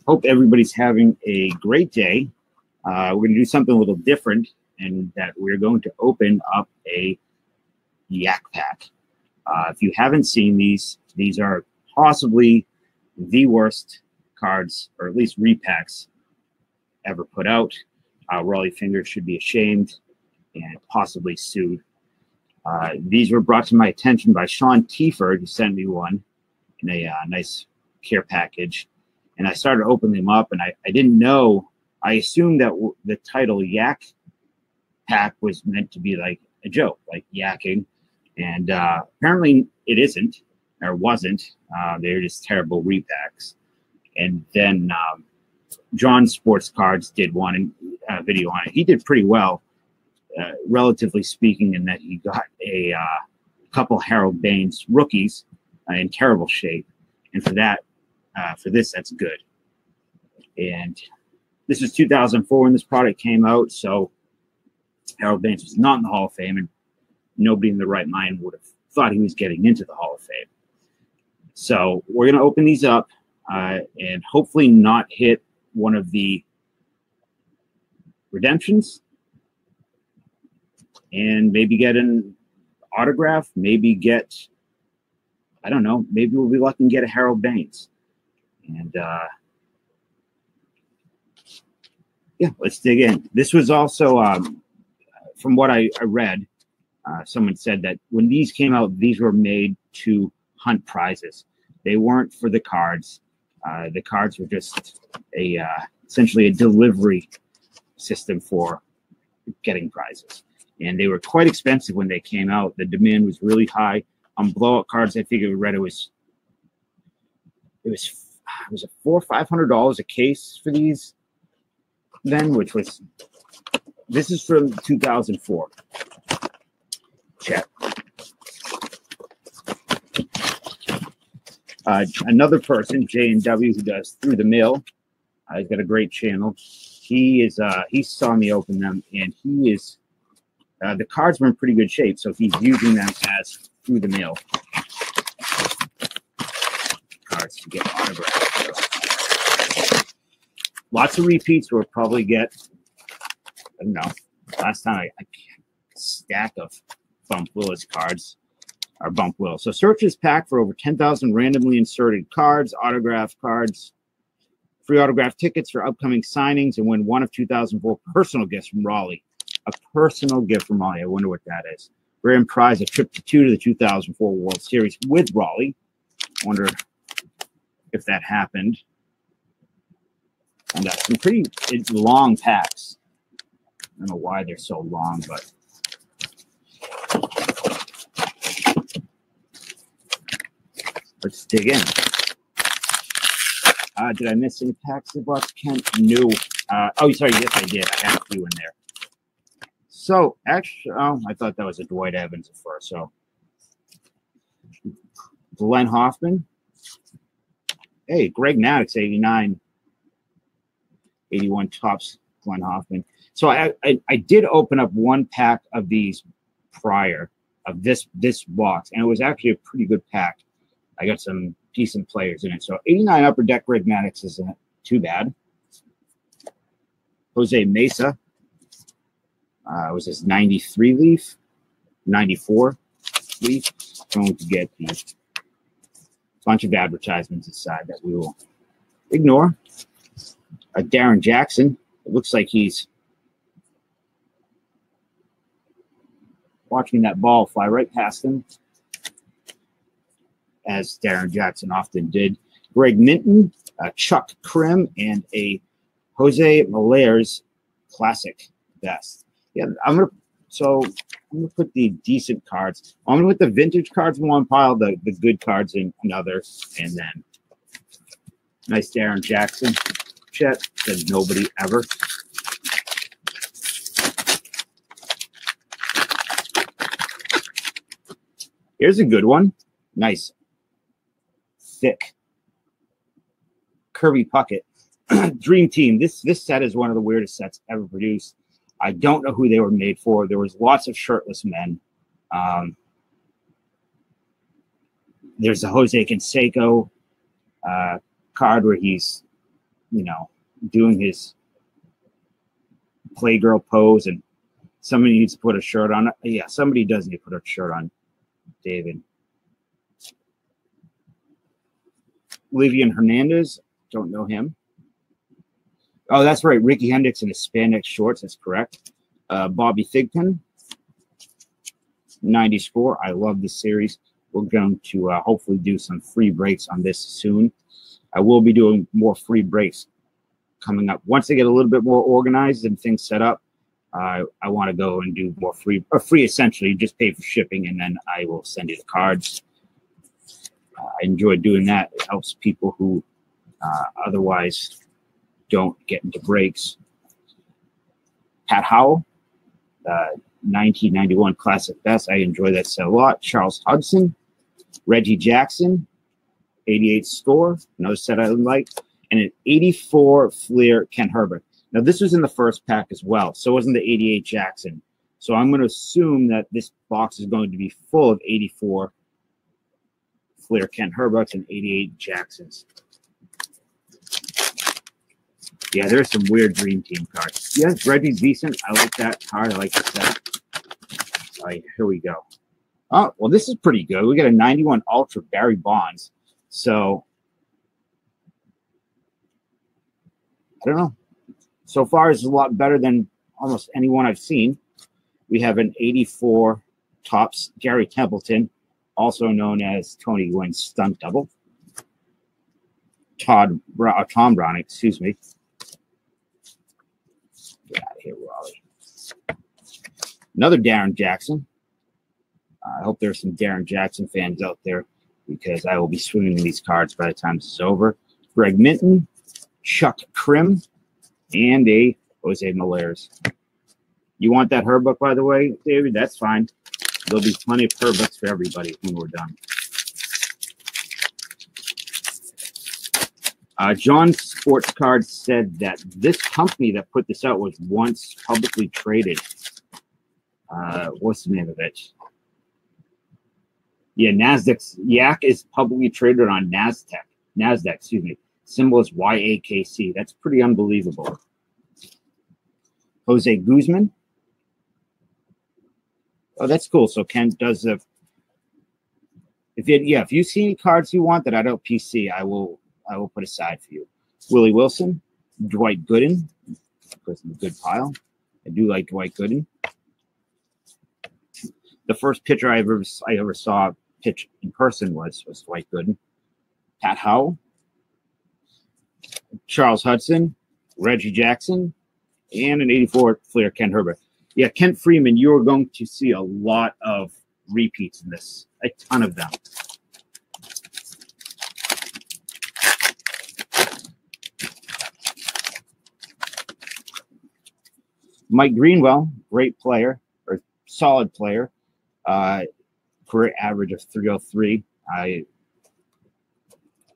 Hope everybody's having a great day. We're going to do something a little different, and that we're going to open up a Yak Pack. If you haven't seen these are possibly the worst cards, or at least repacks, ever put out. Rollie Fingers should be ashamed and possibly sued. These were brought to my attention by Sean Tieford, who sent me one in a nice care package. And I started opening them up, and I didn't know. I assumed that the title Yak Pack was meant to be like a joke, like yakking. And apparently it isn't, or wasn't. They're just terrible repacks. And then John Sports Cards did one video on it. He did pretty well, relatively speaking, in that he got a couple Harold Baines rookies in terrible shape. And for that, for this, that's good. And this was 2004 when this product came out, so Harold Baines was not in the Hall of Fame, and nobody in the right mind would have thought he was getting into the Hall of Fame. So we're going to open these up and hopefully not hit one of the redemptions, and maybe get an autograph, maybe get, I don't know, maybe we'll be lucky and get a Harold Baines. And yeah, let's dig in. This was also, from what I read, someone said that when these came out, these were made to hunt prizes. They weren't for the cards. The cards were just essentially a delivery system for getting prizes. And they were quite expensive when they came out. The demand was really high. On blowout cards, I think I read it was a $400 or $500 a case for these then, which was, this is from 2004. Check. Another person, J&W, who does Through the Mill, he's got a great channel. He saw me open them, and he is, the cards were in pretty good shape, so he's using them as Through the Mill cards to get autographs. So, lots of repeats. We'll probably get, I don't know, last time I a stack of Bump Willis cards, or Bump Will. So search this pack for over 10,000 randomly inserted cards, autograph cards, free autograph tickets for upcoming signings, and win one of 2004 personal gifts from Rollie. A personal gift from Rollie. I wonder what that is. Rare prize, a trip to the 2004 World Series with Rollie. Wonder if that happened. And some pretty long packs. I don't know why they're so long, but let's dig in. Did I miss any packs of box, Kent? No. Oh, sorry. Yes, I did. I had a few in there. So, actually, oh, I thought that was a Dwight Evans at first. So, Glenn Hoffman. Hey, Greg Maddox, 89. 81 tops, Glenn Hoffman. So, I did open up one pack of these prior of this box, and it was actually a pretty good pack. I got some decent players in it. So, 89 Upper Deck Greg Maddox isn't too bad. Jose Mesa. Was this 93 leaf, 94 leaf? Going to get the bunch of advertisements inside that we will ignore. Darren Jackson. It looks like he's watching that ball fly right past him, as Darren Jackson often did. Greg Minton, Chuck Krim, and a Jose Malaire's classic best. Yeah, I'm gonna put the decent cards. I'm gonna put the vintage cards in one pile, the good cards in another, and then nice Darren Jackson. Chet said nobody ever. Here's a good one. Nice, thick Kirby Puckett. Dream Team. This set is one of the weirdest sets ever produced. I don't know who they were made for. There was lots of shirtless men. There's a Jose Canseco card where he's you know, doing his playgirl pose, and somebody needs to put a shirt on. Yeah, somebody does need to put a shirt on David. Livian Hernandez, don't know him. Oh, that's right. Ricky Hendricks in his spandex shorts. That's correct. Bobby Thigpen, 90 score. I love this series. We're going to hopefully do some free breaks on this soon. I will be doing more free breaks coming up. Once I get a little bit more organized and things set up, I want to go and do more free, or free essentially, just pay for shipping, and then I will send you the cards. I enjoy doing that. It helps people who otherwise don't get into breaks. Pat Howell, 1991 Classic Best. I enjoy that set a lot. Charles Hudson, Reggie Jackson, 88 score, another set I like, and an 84 Fleer Ken Herbert. Now, this was in the first pack as well, so it wasn't the 88 Jackson. So I'm going to assume that this box is going to be full of 84 Fleer Ken Herberts and 88 Jacksons. Yeah, there's some weird Dream Team cards. Yes, Reggie's decent. I like that card. I like the set. All right, here we go. Oh, well, this is pretty good. We got a 91 Ultra Barry Bonds. So, I don't know. So far, it's a lot better than almost anyone I've seen. We have an 84 Topps Gary Templeton, also known as Tony Gwynn's stunt double. Tom Brown, excuse me. Get out of here, Rollie. Another Darren Jackson. I hope there's some Darren Jackson fans out there, because I will be swinging these cards by the time this is over. Greg Minton, Chuck Krim, and a Jose Malers. You want that Herbuck, by the way, David? That's fine. There'll be plenty of Herbucks for everybody when we're done. John's Sports Cards said that this company that put this out was once publicly traded. What's the name of it? Yeah, Nasdaq's YAK is publicly traded on Nasdaq, excuse me. Symbol is YAKC. That's pretty unbelievable. Jose Guzman. Oh, that's cool. So Ken does the. If you see any cards you want that I don't PC, I will put aside for you. Willie Wilson, Dwight Gooden, puts in a good pile. I do like Dwight Gooden. The first pitcher I ever saw pitch in person was Dwight Gooden. Pat Howell, Charles Hudson, Reggie Jackson, and an 84 Fleer Ken Herbert. Yeah, Kent Freeman, you are going to see a lot of repeats in this, a ton of them. Mike Greenwell, great player, or solid player. Career average of 303. I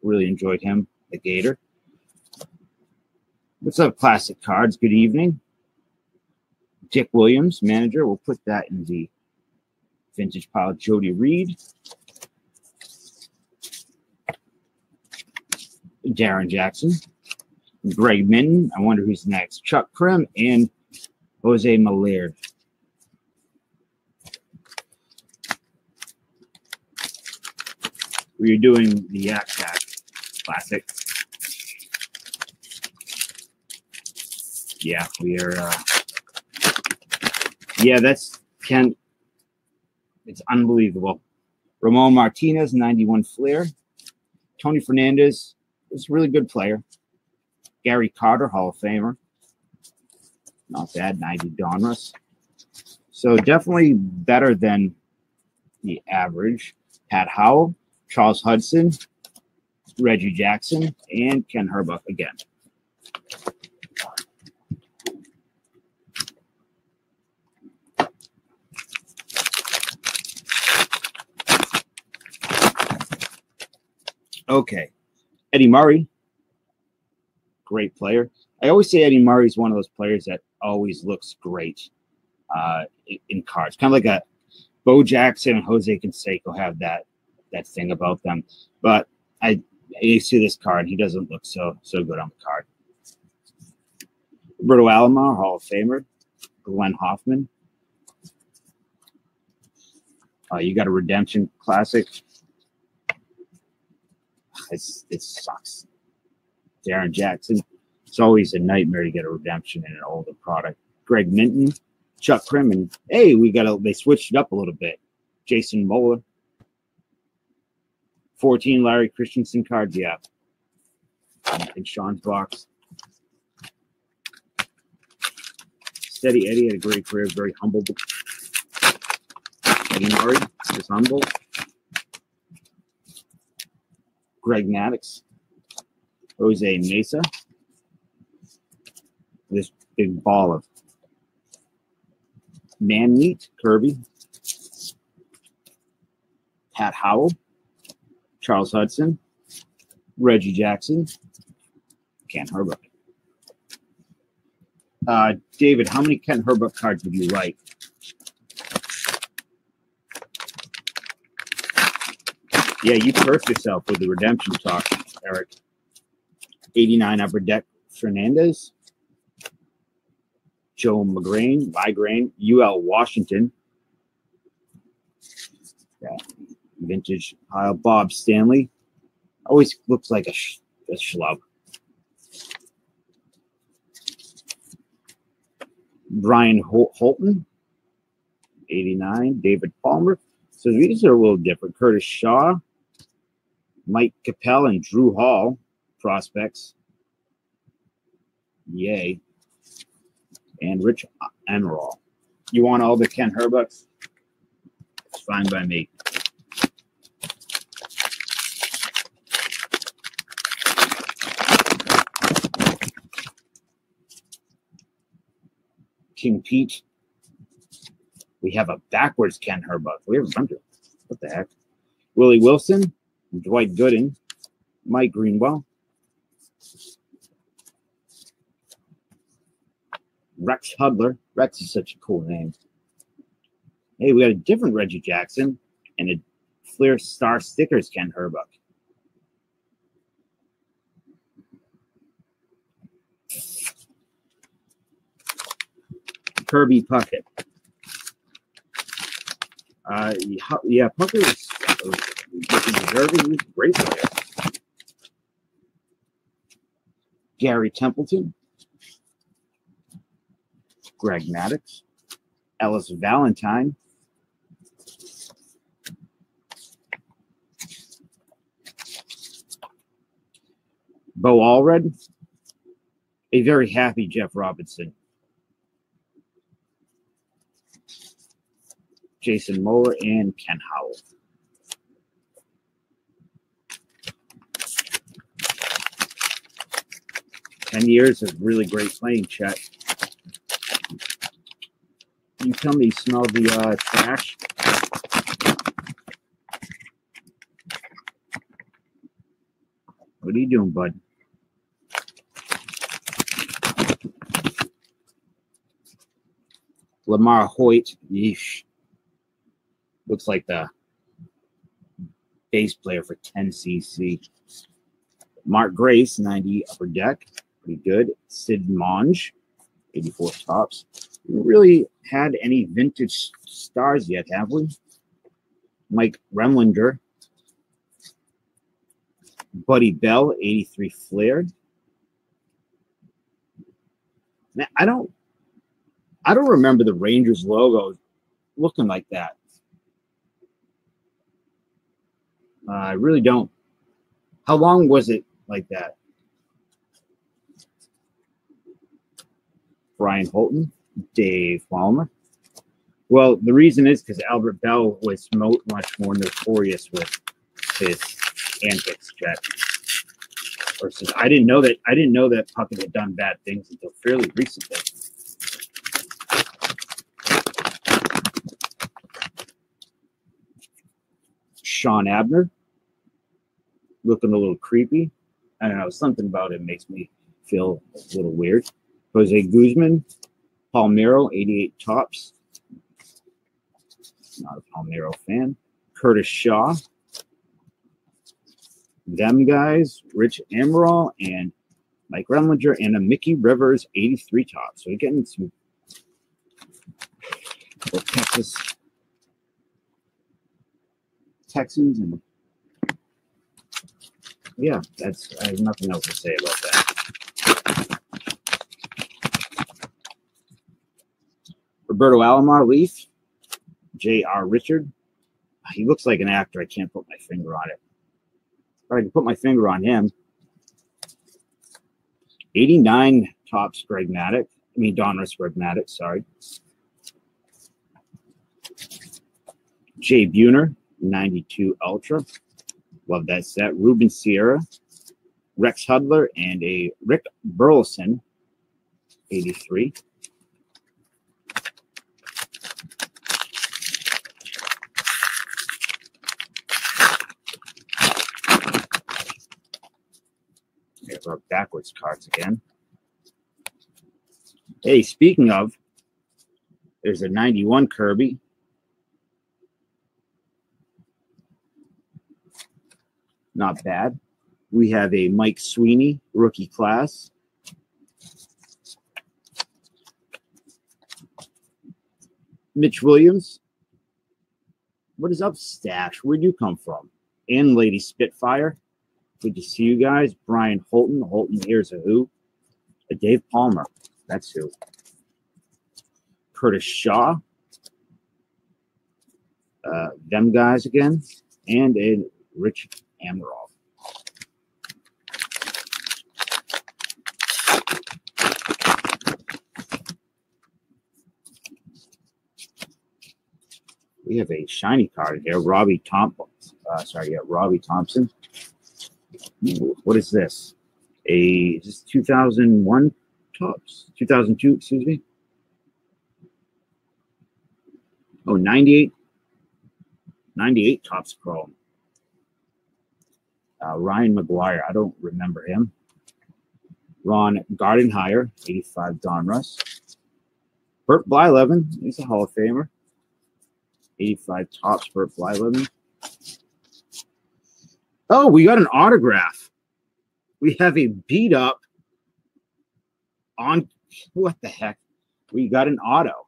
really enjoyed him, the Gator. What's up, Classic Cards? Good evening. Dick Williams, manager. We'll put that in the vintage pile. Jody Reed. Darren Jackson. Greg Minton. I wonder who's next. Chuck Krim and Jose Malerd. We're doing the Yak Pack Classic. Yeah, we are. Yeah, that's Ken. It's unbelievable. Ramon Martinez, 91 Flair. Tony Fernandez is a really good player. Gary Carter, Hall of Famer. Not bad, 90 Donruss. So definitely better than the average. Pat Howell, Charles Hudson, Reggie Jackson, and Ken Herbuck again. Okay, Eddie Murray, great player. I always say Eddie Murray is one of those players that always looks great in cards. Kind of like a Bo Jackson and Jose Canseco have that thing about them. But I see this card. He doesn't look so good on the card. Roberto Alomar, Hall of Famer. Glenn Hoffman. You got a redemption classic. It sucks. Darren Jackson. It's always a nightmare to get a redemption in an older product. Greg Minton, Chuck Krim, and hey, they switched it up a little bit. Jason Moeller. 14 Larry Christensen cards, yeah. In Sean's box. Steady Eddie had a great career, very humble. Eddie Murray is humble. Greg Maddox. Jose Mesa. This big ball of man meat, Kirby. Pat Howell. Charles Hudson. Reggie Jackson. Ken Herbuck. David, how many Ken Herbuck cards would you like? Yeah, you cursed yourself with the redemption talk, Eric. 89 Upper Deck Fernandez. Joe Migraine, UL Washington. Yeah, vintage pile. Bob Stanley. Always looks like a schlub. Brian Holton. 89. David Palmer. So these are a little different. Curtis Shaw. Mike Capel and Drew Hall. Prospects. Yay. And Rich Emerald. You want all the Ken Herbucks? It's fine by me. King Pete. We have a backwards Ken Herbuck. We have a bunch of, what the heck? Willie Wilson, Dwight Gooden, Mike Greenwell, Rex Hudler. Rex is such a cool name. Hey, we got a different Reggie Jackson and a Flair Star Stickers Ken Herbuck. Kirby Puckett. Yeah, Puckett was deserving. He was a great player. Gary Templeton. Greg Maddox. Ellis Valentine. Bo Allred. A very happy Jeff Robinson. Jason Moeller and Ken Howell. Ten years of really great playing, Chet. Can you tell me you smell the trash? What are you doing, bud? Lamar Hoyt. Yeesh. Looks like the bass player for 10cc. Mark Grace, 90 Upper Deck. Pretty good. Sid Monge, 84 tops. We haven't really had any vintage stars yet, have we? Mike Remlinger. Buddy Bell, 83 Flair. Now, I don't remember the Rangers logo looking like that. I really don't. How long was it like that? Brian Holton, Dave Palmer. Well, the reason is because Albert Bell was much more notorious with his antics, Chet. Versus, I didn't know that Puckett had done bad things until fairly recently. Sean Abner, looking a little creepy. I don't know, something about it makes me feel a little weird. Jose Guzman, Palmeiro, 88 tops. Not a Palmeiro fan. Curtis Shaw. Them guys, Rich Emerald and Mike Remlinger, and a Mickey Rivers 83 top. So we're getting some Texans, and yeah, I have nothing else to say about that. Roberto Alomar, Leaf. J.R. Richard. He looks like an actor. I can't put my finger on it. But I can put my finger on him. 89 tops, Greg Maddux. Donruss Greg Maddux, sorry. Jay Buhner, 92 Ultra. Love that set. Ruben Sierra, Rex Hudler, and a Rick Burleson, 83. Here's our backwards cards again. Hey, speaking of, there's a 91 Kirby. Not bad. We have a Mike Sweeney rookie class. Mitch Williams. What is up, Stash? Where'd you come from? And Lady Spitfire. Good to see you guys. Brian Holton. Holton, here's a who. A Dave Palmer. That's who. Curtis Shaw. Them guys again. And a Rich Amaral. We have a shiny card here. Robbie Thompson. Robbie Thompson. What is this? Is this 2001 tops? 2002, excuse me. Oh, 98. 98 tops chrome. Ryan McGuire. I don't remember him. Ron Gardenhire, 85 Donruss. Bert Blyleven. He's a Hall of Famer. 85 tops, Bert Blyleven. Oh, we got an autograph. We have a beat up on, what the heck? We got an auto.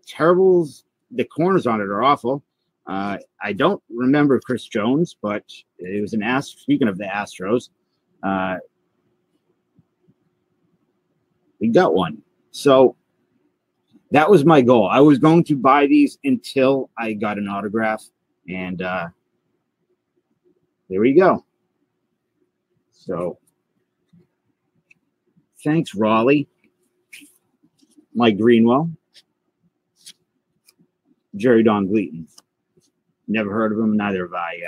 Terrible's, the corners on it are awful. I don't remember Chris Jones, but it was an speaking of the Astros. We got one. So that was my goal. I was going to buy these until I got an autograph. And there we go. So thanks, Rollie. Mike Greenwell. Jerry Don Gleaton. Never heard of him, neither have I.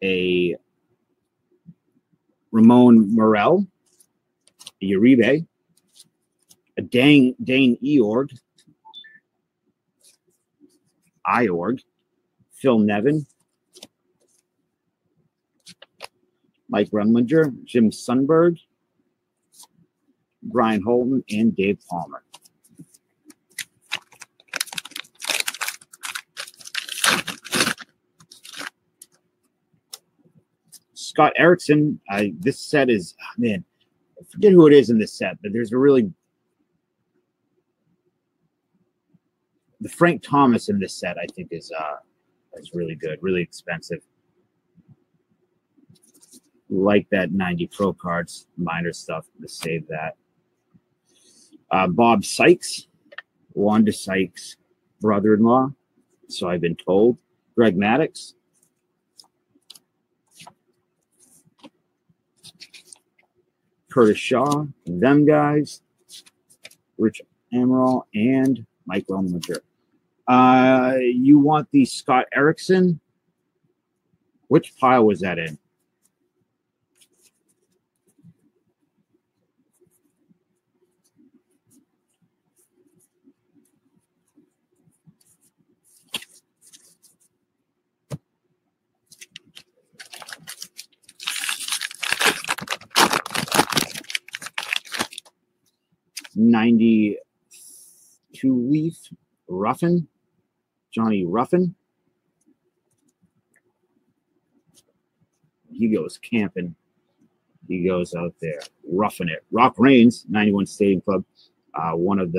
A Ramon Morel, a Uribe, a Dane Eorg, Phil Nevin, Mike Remlinger, Jim Sundberg, Brian Holton, and Dave Palmer. Scott Erickson, this set is, man, I forget who it is in this set, but there's a really, the Frank Thomas in this set, I think is really good, really expensive. Like that 90 Pro cards, minor stuff, to save that. Bob Sykes, Wanda Sykes' brother-in-law, so I've been told. Greg Maddux. Curtis Shaw, them guys, Rich Amaral, and Mike Remlinger. You want the Scott Erickson? Which pile was that in? '92 two-leaf Ruffin, Johnny Ruffin. He goes camping. He goes out there roughing it. Rock Reigns, 91 Stadium Club. One of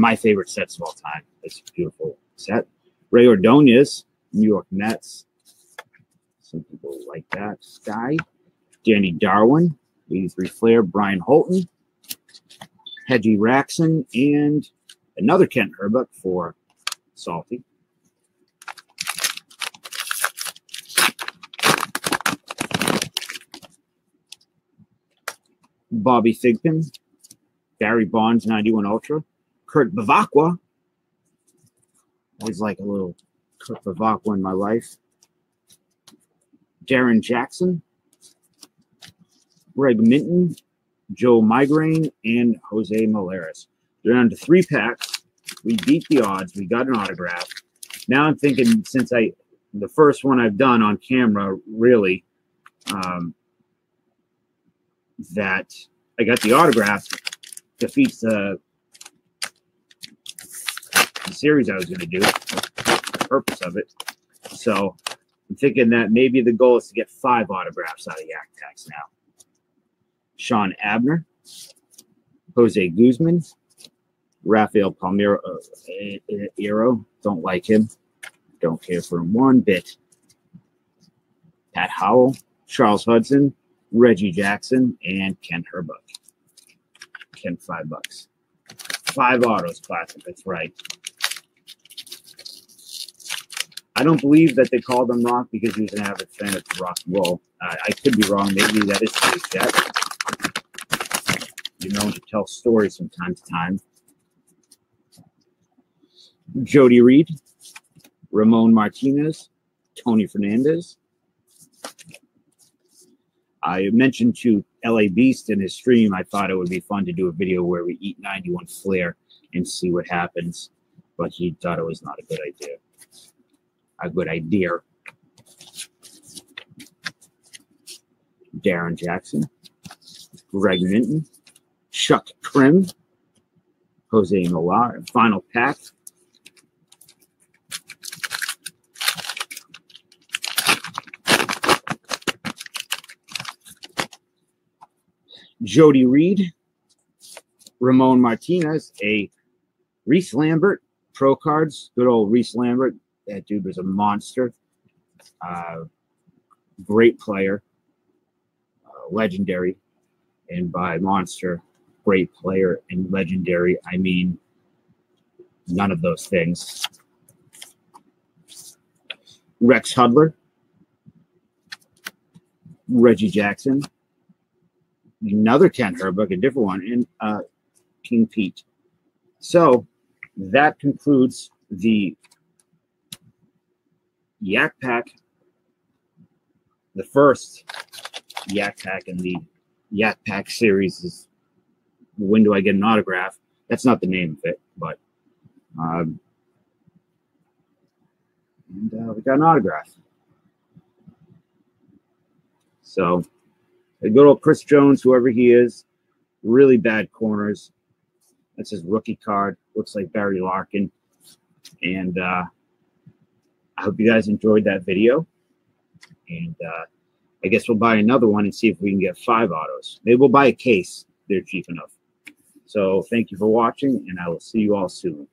my favorite sets of all time. It's a beautiful set. Ray Ordonez, New York Mets. Some people like that. Sky. Danny Darwin, 83 Flair. Brian Holton. Hedgie Raxon, and another Kent Herbuck for Salty. Bobby Thigpen, Barry Bonds, 91 Ultra. Kurt Bavacqua. Always like a little Kurt Bavacqua in my life. Darren Jackson. Greg Minton, Joe Migraine, and Jose Molares. They're down to 3 packs. We beat the odds. We got an autograph. Now I'm thinking, since the first one I've done on camera, really, that I got the autograph defeats the series I was going to do, the purpose of it. So I'm thinking that maybe the goal is to get 5 autographs out of Yak Packs now. Sean Abner, Jose Guzman, Rafael Palmeiro, don't like him. Don't care for him one bit. Pat Howell, Charles Hudson, Reggie Jackson, and Ken Herbuck. Ken, $5. 5 autos, classic. That's right. I don't believe that they called him Rock because he was an avid fan of rock and roll. I could be wrong. Maybe that is true, Chet. You're known to tell stories from time to time. Jody Reed, Ramon Martinez, Tony Fernandez. I mentioned to LA Beast in his stream, I thought it would be fun to do a video where we eat 91 Flair and see what happens, but he thought it was not a good idea. A good idea. Darren Jackson, Greg Minton, Chuck Krim, Jose Millar, final pack. Jody Reed, Ramon Martinez, a Reese Lambert, Pro Cards, good old Reese Lambert. That dude was a monster. Great player, legendary. And by monster, great player, and legendary, I mean none of those things. Rex Hudler, Reggie Jackson, another Ken Herbuck, a different one, and King Pete. So that concludes the Yak Pack, the first Yak Pack in the Yak Pack series. Is when do I get an autograph? That's not the name of it, but we got an autograph. So a good old Chris Jones, whoever he is, really bad corners. That's his rookie card. Looks like Barry Larkin. And I hope you guys enjoyed that video. And I guess we'll buy another one and see if we can get 5 autos. Maybe we'll buy a case. They're cheap enough. So thank you for watching, and I will see you all soon.